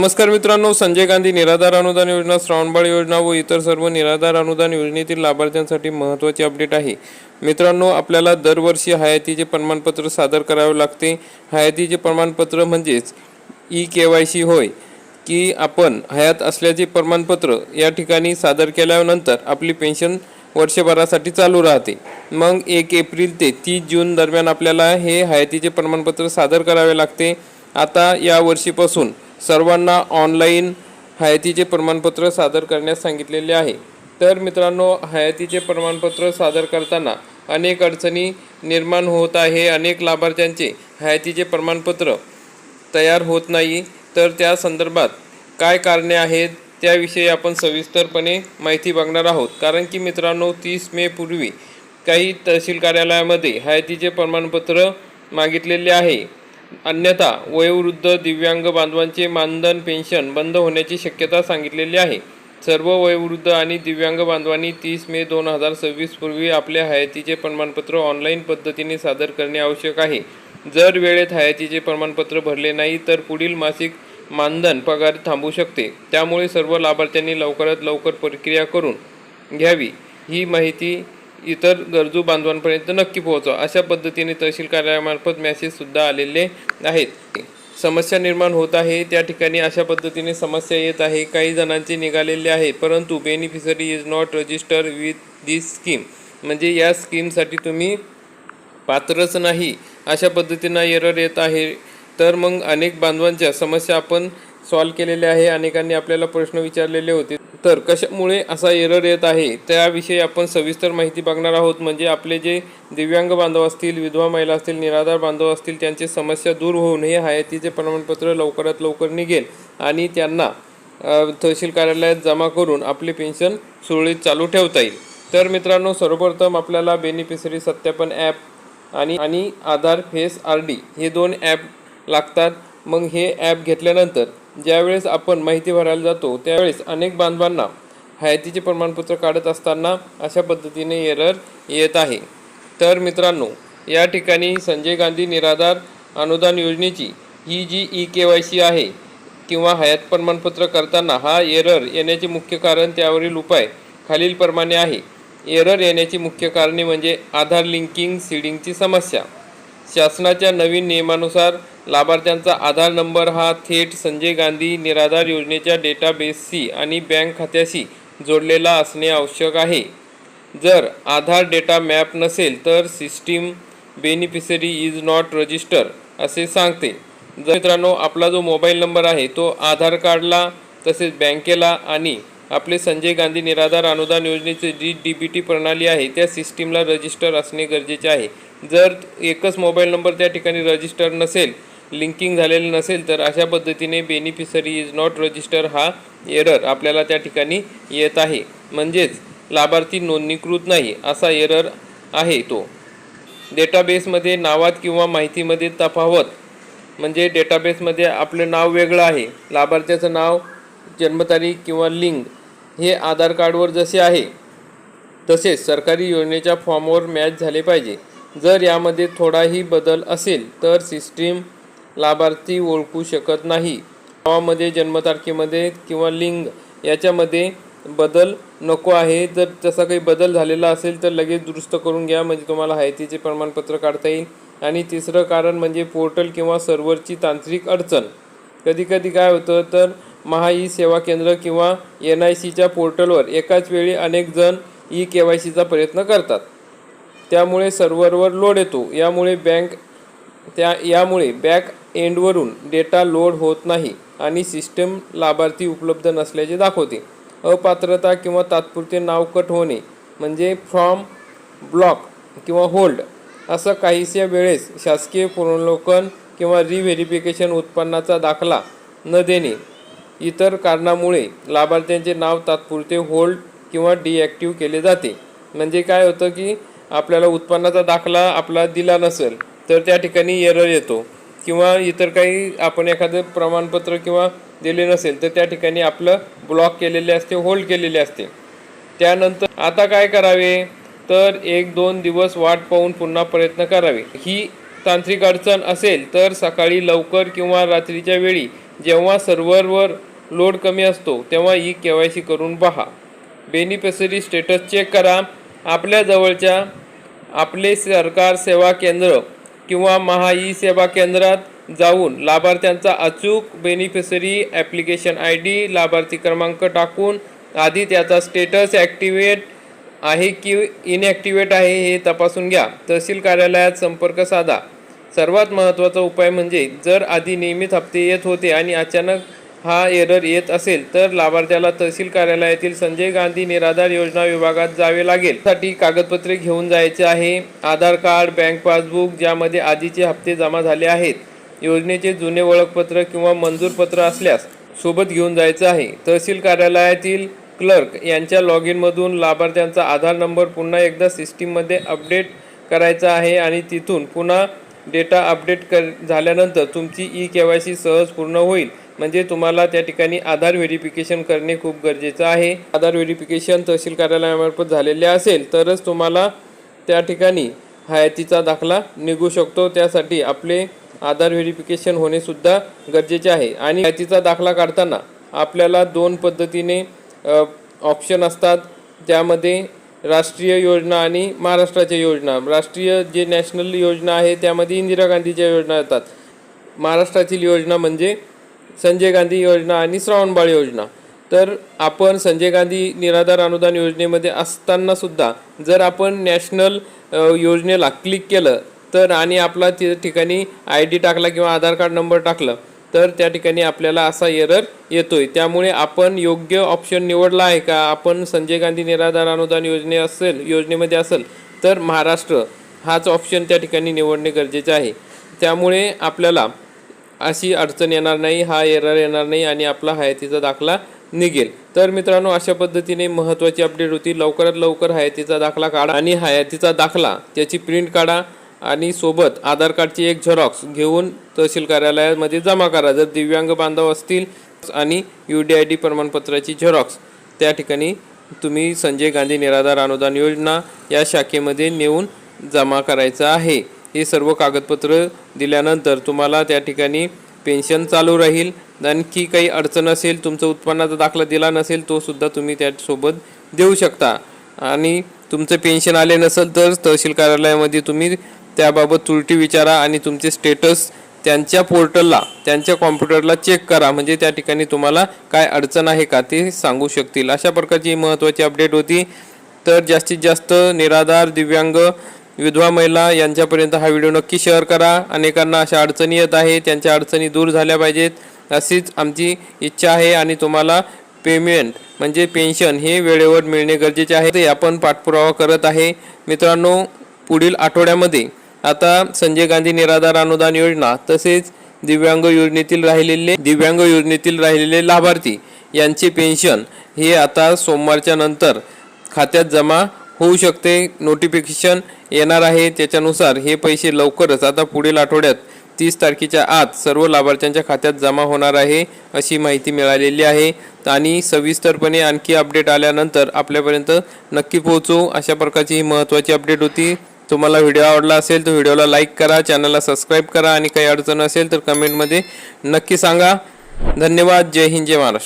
नमस्कार मित्रांनो, संजय गांधी निराधार अनुदान योजना, श्रावणबाळ योजना व इतर सर्व निराधार अनुदान योजनेतील लाभार्थ्यांसाठी महत्त्वाची अपडेट आहे। मित्रांनो, आपल्याला दरवर्षी हयातीचे प्रमाणपत्र सादर करावे लागते। हयातीचे प्रमाणपत्र म्हणजेच ई-KYC होय, की आपण हयात असल्याचे प्रमाणपत्र या ठिकाणी सादर केल्यानंतर आपली पेन्शन वर्षभरासाठी चालू राहते। मग 1 एप्रिल ते 30 जून दरम्यान आपल्याला हे हयातीचे प्रमाणपत्र सादर करावे लागते। आता या वर्षीपासून सर्वांना ऑनलाईन हयातीचे प्रमाणपत्र सादर करण्यास सांगितलेले आहे। तर मित्रांनो, हयातीचे प्रमाणपत्र सादर करताना अनेक अडचणी निर्माण होत आहे। अनेक लाभार्थ्यांचे हयातीचे प्रमाणपत्र तयार होत नाही। तर त्या संदर्भात काय कारणे आहेत त्याविषयी आपण सविस्तरपणे माहिती बघणार आहोत। कारण की मित्रांनो, 30 मे पूर्वी काही तहसील कार्यालयामध्ये हयातीचे प्रमाणपत्र मागितलेले आहे। अन्यथा वयोवृद्ध दिव्यांग बांधवांचे मानधन पेन्शन बंद होण्याची शक्यता सांगितलेली आहे। सर्व वयोवृद्ध आणि दिव्यांग बांधवांनी 30 मे 2026 पूर्वी आपले हयातीचे प्रमाणपत्र ऑनलाईन पद्धतीने सादर करणे आवश्यक आहे। जर वेळेत हयातीचे प्रमाणपत्र भरले नाही तर पुढील मासिक मानधन पगार थांबू शकते। त्यामुळे सर्व लाभार्थ्यांनी लवकरात लवकर प्रक्रिया करून घ्यावी। ही माहिती इतर गरजू बांधवांपर्यंत नक्की पोहोचवा, अशा पद्धतीने तहसील कार्यालयामार्फत मेसेजसुद्धा आलेले आहेत। समस्या निर्माण होत आहे त्या ठिकाणी अशा पद्धतीने समस्या येत आहे। काही जणांचे निघालेले आहे, परंतु beneficiary is not register with this scheme, म्हणजे या स्कीमसाठी तुम्ही पात्रच नाही, अशा पद्धतीनं एरर येत आहे। तर मग अनेक बांधवांच्या समस्या आपण सॉल्व केलेल्या आहे। अनेकांनी आपल्याला प्रश्न विचारलेले होते, तर कशामुळे असा एरर येत आहे त्याविषयी आपण सविस्तर माहिती बघणार आहोत। म्हणजे आपले जे दिव्यांग बांधव असतील, विधवा महिला असतील, निराधार बांधव असतील, त्यांची समस्या दूर होऊन हे हयातीचे प्रमाणपत्र लवकरात लवकर निघेल आणि त्यांना तहसील कार्यालयात जमा करून आपले पेन्शन सुरळीत चालू ठेवता येईल। तर मित्रांनो, सर्वप्रथम आपल्याला बेनिफिशरी सत्यापन ॲप आणि आधार फेस RD हे 2 ॲप लागतात। मग हे ॲप घेतल्यानंतर ज्यावेळेस आपण माहिती भरायला जातो त्यावेळेस अनेक बांधवांना हयातीचे प्रमाणपत्र काढत असताना अशा पद्धतीने एरर येत आहे। तर मित्रांनो, या ठिकाणी संजय गांधी निराधार अनुदान योजनेची ही जी ई-KYC आहे किंवा हयात प्रमाणपत्र करताना हा एरर येण्याचे मुख्य कारण, त्यावरील उपाय खालीलप्रमाणे आहे। एरर येण्याची मुख्य कारणे म्हणजे आधार लिंकिंग सीडिंगची समस्या। शासनाच्या नवीन नियमानुसार लाभार्थ्यांचा आधार नंबर हा थेट संजय गांधी निराधार योजनेच्या डेटाबेसशी आणि बँक खात्याशी जोडलेला असणे आवश्यक आहे। जर आधार डेटा मॅप नसेल तर system beneficiary is not register असे सांगते। जर मित्रांनो, आपला जो मोबाईल नंबर आहे तो आधार कार्डला, तसेच बँकेला आणि आपले संजय गांधी निराधार अनुदान योजनेची जी DBT प्रणाली आहे त्या सिस्टीमला रजिस्टर असणे गरजेचे आहे। जर एकच मोबाईल नंबर त्या ठिकाणी रजिस्टर नसेल, लिंकिंग झालेलं नसेल, तर अशा पद्धतीने बेनिफिशरी इज नॉट रजिस्टर हा एरर आपल्याला त्या ठिकाणी येत आहे। म्हणजेच लाभार्थी नोंदणीकृत नाही असा एरर आहे तो। डेटाबेसमध्ये नावात किंवा माहितीमध्ये तफावत, म्हणजे डेटाबेसमध्ये आपलं नाव वेगळं आहे, लाभार्थ्याचं नाव, जन्मतारीख किंवा लिंग हे आधार कार्डवर जसे आहे तसेच सरकारी योजनेच्या फॉर्मवर मॅच झाले पाहिजे। जर यामध्ये थोडाही बदल असेल तर सिस्टीम लाभार्थी ओळखू शकत नाही। नावामध्ये, जन्मतारखेमध्ये किंवा लिंग याच्यामध्ये बदल नको आहे। जर तसा काही बदल झालेला असेल तर लगेच दुरुस्त करून घ्या, म्हणजे तुम्हाला हयातीचे प्रमाणपत्र काढता येईल। आणि तिसरं कारण म्हणजे पोर्टल किंवा सर्व्हरची तांत्रिक अडचण। कधी काय होतं तर महा सेवा केंद्र किंवा NICच्या पोर्टलवर एकाच वेळी अनेक जण ई-KYCचा प्रयत्न करतात, त्यामुळे सर्व्हरवर लोड येतो। यामुळे बॅक एंडवरून डेटा लोड होत नाही आणि सिस्टम लाभार्थी उपलब्ध नसल्याचे दाखवते। अपात्रता किंवा तात्पुरते नाव कट होणे, म्हणजे फॉर्म ब्लॉक किंवा होल्ड, असं काहीशा वेळेस शासकीय पुनरावलोकन किंवा रिव्हेरिफिकेशन, उत्पन्नाचा दाखला न देणे इतर कारणामुळे लाभार्थ्यांचे नाव तात्पुरते होल्ड किंवा डिॲक्टिव्ह केले जाते। म्हणजे काय होतं की आपल्याला उत्पन्नाचा दाखला आपला दिला नसेल तर त्या ठिकाणी एरर येतो, किंवा इतर काही आपण एखादं प्रमाणपत्र किंवा दिले नसेल तर त्या ठिकाणी आपलं ब्लॉक केलेले असते, होल्ड केलेले असते। त्यानंतर आता काय करावे तर 1-2 दिवस वाट पाहून पुन्हा प्रयत्न करावे। ही तांत्रिक अडचण असेल तर सकाळी लवकर किंवा रात्रीच्या वेळी जेव्हा सर्व्हरवर लोड कमी असतो तेव्हा ई KYC करून पहा. बेनिफिशरी स्टेटस चेक करा. आपल्या जवळच्या आपले सरकार सेवा केंद्र किंवा महा ई सेवा केंद्रात जाऊन लाभार्थ्यांचा अचूक बेनिफिशरी ॲप्लिकेशन ID, लाभार्थी क्रमांक टाकून आधी त्याचा स्टेटस ॲक्टिवेट आहे की इनॲक्टिवेट आहे हे तपासून घ्या. तहसील कार्यालयात संपर्क साधा. सर्वात महत्त्वाचा उपाय म्हणजे जर आधी नियमित हप्ते येत होते आणि अचानक हा एरर येत असेल तर लाभार्थ्याला तहसील कार्यालयातील संजय गांधी निराधार योजना विभागात जावे लागेल. त्यासाठी कागदपत्रे घेऊन जायचे आहे. आधार कार्ड, बँक पासबुक ज्यामध्ये आधीचे हप्ते जमा झाले आहेत, योजनेचे जुने ओळखपत्र किंवा मंजूर पत्र असल्यास सोबत घेऊन जायचं आहे. तहसील कार्यालयातील क्लर्क यांच्या लॉग इनमधून लाभार्थ्यांचा आधार नंबर पुन्हा एकदा सिस्टीममध्ये अपडेट करायचा आहे आणि तिथून पुन्हा डेटा अपडेट झाल्यानंतर तुमची KYC सहज पूर्ण होईल. म्हणजे तुम्हाला त्या ठिकाणी आधार व्हेरिफिकेशन करणे खूप गरजेचं आहे. आधार व्हेरिफिकेशन तहसील कार्यालयामार्फत झालेले असेल तरच तुम्हाला त्या ठिकाणी हयातीचा दाखला निघू शकतो. त्यासाठी आपले आधार व्हेरिफिकेशन होणेसुद्धा गरजेचे आहे. आणि हयातीचा दाखला काढताना आपल्याला 2 पद्धतीने ऑप्शन असतात. त्यामध्ये राष्ट्रीय योजना आणि महाराष्ट्राच्या योजना. राष्ट्रीय जे नॅशनल योजना आहे त्यामध्ये इंदिरा गांधीच्या योजना येतात. महाराष्ट्रातील योजना म्हणजे संजय गांधी योजना आणि श्रावणबाळ योजना. तर आपण संजय गांधी निराधार अनुदान योजनेमध्ये असतानासुद्धा जर आपण नॅशनल योजनेला क्लिक केलं तर आणि आपला त्या ठिकाणी ID टाकला किंवा आधार कार्ड नंबर टाकलं तर त्या ठिकाणी आपल्याला असा एरर येतोय. त्यामुळे आपण योग्य ऑप्शन निवडला आहे का, आपण संजय गांधी निराधार अनुदान योजनेमध्ये असेल तर महाराष्ट्र हाच ऑप्शन त्या ठिकाणी निवडणे गरजेचे आहे. त्यामुळे आपल्याला अशी अडचण येणार नाही, हा एरर येणार नाही आणि आपला हयातीचा दाखला निघेल. तर मित्रांनो, अशा पद्धतीने महत्त्वाची अपडेट होती. लवकरात लवकर हयातीचा दाखला काढा आणि हयातीचा दाखला त्याची प्रिंट काढा आणि सोबत आधार कार्डची एक झेरॉक्स घेऊन तहसील कार्यालयामध्ये जमा करा. जर दिव्यांग बांधव असतील आणि UDID प्रमाणपत्राची झेरॉक्स त्या ठिकाणी तुम्ही संजय गांधी निराधार अनुदान योजना या शाखेमध्ये नेऊन जमा करायचं आहे. हे सर्व कागदपत्र दिल्यानंतर तुम्हाला त्या ठिकाणी पेन्शन चालू राहील. आणखी काही अडचण असेल, तुमचं उत्पन्नाचा दाखला दिला नसेल तो सुद्धा तुम्ही त्यासोबत देऊ शकता. आणि तुमचं पेन्शन आले नसेल तर तहसील कार्यालयामध्ये तुम्ही त्याबाबत त्रुटी विचारा आणि तुमचे स्टेटस त्यांच्या पोर्टलला, त्यांच्या कॉम्प्युटरला चेक करा. म्हणजे त्या ठिकाणी तुम्हाला काय अडचण आहे का ते सांगू शकतील. अशा प्रकारची महत्त्वाची अपडेट होती. तर जास्तीत जास्त निराधार, दिव्यांग, विधवा महिला यांच्यापर्यंत हा व्हिडिओ नक्की शेअर करा. अनेकांना अशा अडचणी येत आहे, त्यांच्या अडचणी दूर झाल्या पाहिजेत अशीच आमची इच्छा आहे. आणि तुम्हाला पेमेंट म्हणजे पेन्शन हे वेळेवर मिळणे गरजेचे आहे. ते आपण पाठपुरावा करत आहे. मित्रांनो, पुढील आठवड्यामध्ये आता संजय गांधी निराधार अनुदान योजना तसेच दिव्यांग योजनेतील राहिलेले लाभार्थी यांचे पेन्शन हे आता सोमवारच्या नंतर खात्यात जमा होऊ शकते. नोटिफिकेशन येणार आहे. त्याच्यानुसार हे पैसे लवकरच आता पुढील आठवड्यात 30 तारखेच्या आत सर्व लाभार्थ्यांच्या खात्यात जमा होणार आहे अशी माहिती मिळालेली आहे. आणि सविस्तरपणे आणखी अपडेट आल्यानंतर आपल्यापर्यंत नक्की पोहोचू. अशा प्रकारची ही महत्त्वाची अपडेट होती. तुम्हाला व्हिडिओ आवडला असेल तर व्हिडिओला लाईक करा, चॅनलला सबस्क्राईब करा आणि काही अडचण असेल तर कमेंटमध्ये नक्की सांगा. धन्यवाद. जय हिंद, जय महाराष्ट्र.